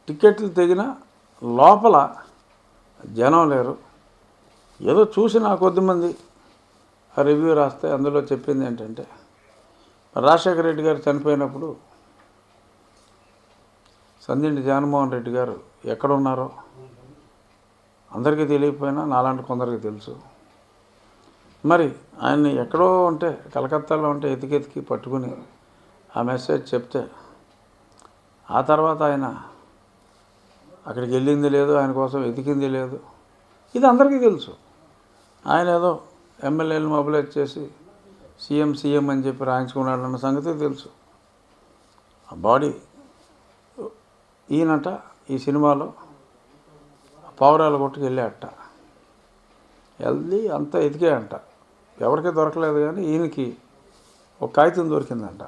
టికెట్లు తెగిన లోపల జనం లేరు. ఏదో చూసి నా కొద్దిమంది ఆ రివ్యూ రాస్తే అందులో చెప్పింది ఏంటంటే, రాజశేఖర రెడ్డి గారు చనిపోయినప్పుడు సందిండి జగన్మోహన్ రెడ్డి గారు ఎక్కడున్నారో అందరికీ తెలియకపోయినా నాలాంటి కొందరికి తెలుసు. మరి ఆయన్ని ఎక్కడో ఉంటే, కలకత్తాలో ఉంటే ఎతికెతికి పట్టుకుని ఆ మెసేజ్ చెప్తే, ఆ తర్వాత ఆయన అక్కడికి వెళ్ళింది లేదు, ఆయన కోసం వెతికింది లేదు. ఇది అందరికీ తెలుసు. ఆయన ఏదో ఎమ్మెల్యేలు మొబిలైజ్ చేసి సీఎం అని చెప్పి రాయించుకున్నాడన్న సంగతి తెలుసు. ఆ బాడీ ఈయనట ఈ సినిమాలో పావురాల కొట్టుకు వెళ్ళాడట. వెళ్ళి అంతా ఎతికాయంట, ఎవరికీ దొరకలేదు. కానీ ఈయనకి ఒక కాగితం దొరికిందంట.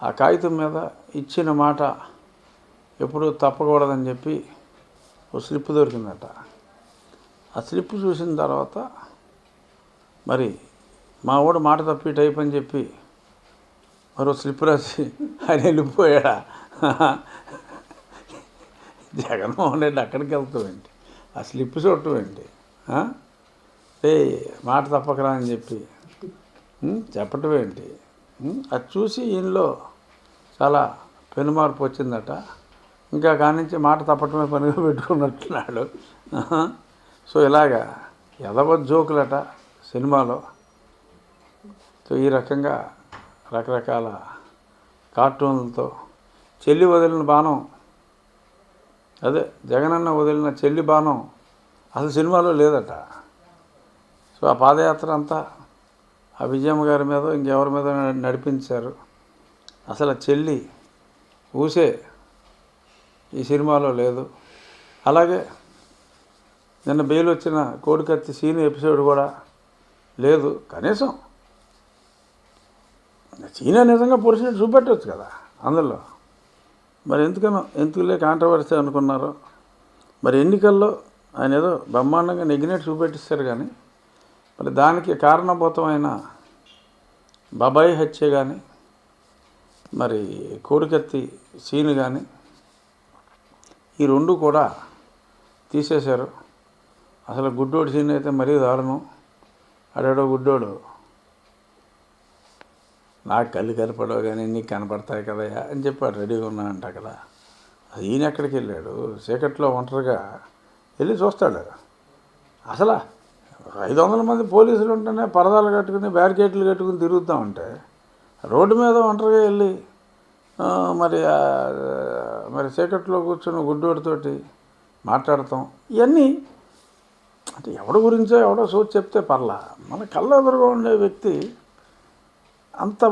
ఆ కాగితం మీద ఇచ్చిన మాట ఎప్పుడూ తప్పకూడదని చెప్పి ఒక స్లిప్ దొరికిందట. ఆ స్లిప్ చూసిన తర్వాత మరి మా వాడు మాట తప్పి టైప్ అని చెప్పి మరో స్లిప్ రాసి ఆయన వెళ్ళిపోయాడా. జగన్మోహన్ రెడ్డి అక్కడికి వెళ్తామేంటి, ఆ స్లిప్ చూడటం ఏంటి, మాట తప్పకరా అని చెప్పి చెప్పటం ఏంటి. అది చూసి ఈయనలో చాలా పెనుమార్పు వచ్చిందట. ఇంకా కానించి మాట తప్పటమే పనిగా పెట్టుకున్నట్టున్నాడు. సో ఇలాగా ఎదవ జోకులట సినిమాలో. సో ఈ రకంగా రకరకాల కార్టూన్లతో చెల్లి వదిలిన బాణం, అదే జగనన్న వదిలిన చెల్లి బాణం అసలు సినిమాలో లేదట. సో ఆ పాదయాత్ర అంతా ఆ విజయమ్మ గారి మీద ఇంకెవరి మీద నడిపించారు. అసలు చెల్లి ఊసే ఈ సినిమాలో లేదు. అలాగే నిన్న బెయిల్ వచ్చిన కోడికత్తి సీన్ ఎపిసోడ్ కూడా లేదు. కనీసం సీనే నిజంగా పురుషుడు చూపెట్టవచ్చు కదా అందులో. మరి ఎందుకులే కాంట్రవర్సీ అనుకున్నారో. మరి ఎన్నికల్లో ఆయన ఏదో బ్రహ్మాండంగా నెగ్గినట్టు చూపెట్టిస్తారు. కానీ మరి దానికి కారణభూతమైన బాబాయి హత్య కానీ, మరి కోడికత్తి సీన్ కానీ, ఈ రెండు కూడా తీసేశారు. అసలు గుడ్డోడు సీన్ అయితే మరీ దారుణం. అడేడో గుడ్డోడు, నాకు కళ్ళు కనపడవు కానీ నీకు కనపడతాయి కదయ్యా అని చెప్పాడు, రెడీగా ఉన్నానంట అక్కడ. అది ఈయన ఎక్కడికి వెళ్ళాడు, చీకట్లో ఒంటరిగా వెళ్ళి చూస్తాడు. అసలు 500 మంది పోలీసులు ఉంటేనే పరదాలు కట్టుకుని బ్యారికేట్లు కట్టుకుని తిరుగుతూ ఉంటే రోడ్డు మీద ఒంటరిగా వెళ్ళి మరి చీకట్లో కూర్చున్న గుడ్డోడితోటి మాట్లాడతాం. ఇవన్నీ అంటే ఎవడి గురించో ఎవడో సోచి చెప్తే పర్లా, మన కళ్ళ ఎదురుగా ఉండే వ్యక్తి అంత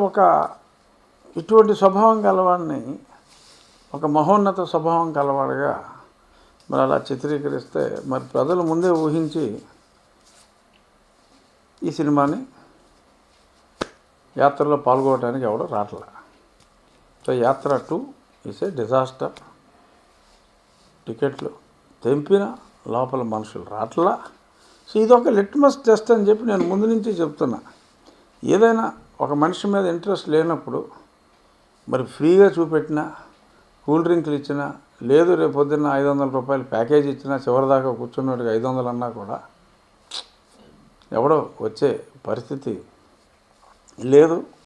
ఇటువంటి స్వభావం కలవాడిని, ఒక మహోన్నత స్వభావం కలవాడిగా మరి అలా చిత్రీకరిస్తే మరి ప్రజలు ముందే ఊహించి ఈ సినిమాని యాత్రలో పాల్గొనడానికి ఎవడో రావట్లా. సో యాత్ర 2 ఈజ్ ఏ డిజాస్టర్. టికెట్లు తెంపిన లోపల మనుషులు రావట్లా. సో ఇదొక లిట్మస్ టెస్ట్ అని చెప్పి నేను ముందు నుంచి చెప్తున్నా. ఏదైనా ఒక మనిషి మీద ఇంట్రెస్ట్ లేనప్పుడు మరి ఫ్రీగా చూపెట్టినా, కూల్ డ్రింకులు ఇచ్చినా, లేదు రేపు పొద్దున్న 500 రూపాయలు ప్యాకేజ్ ఇచ్చినా, చివరిదాకా కూర్చున్నట్టుగా 500 అన్నా కూడా ఎవడో వచ్చే పరిస్థితి లేదు.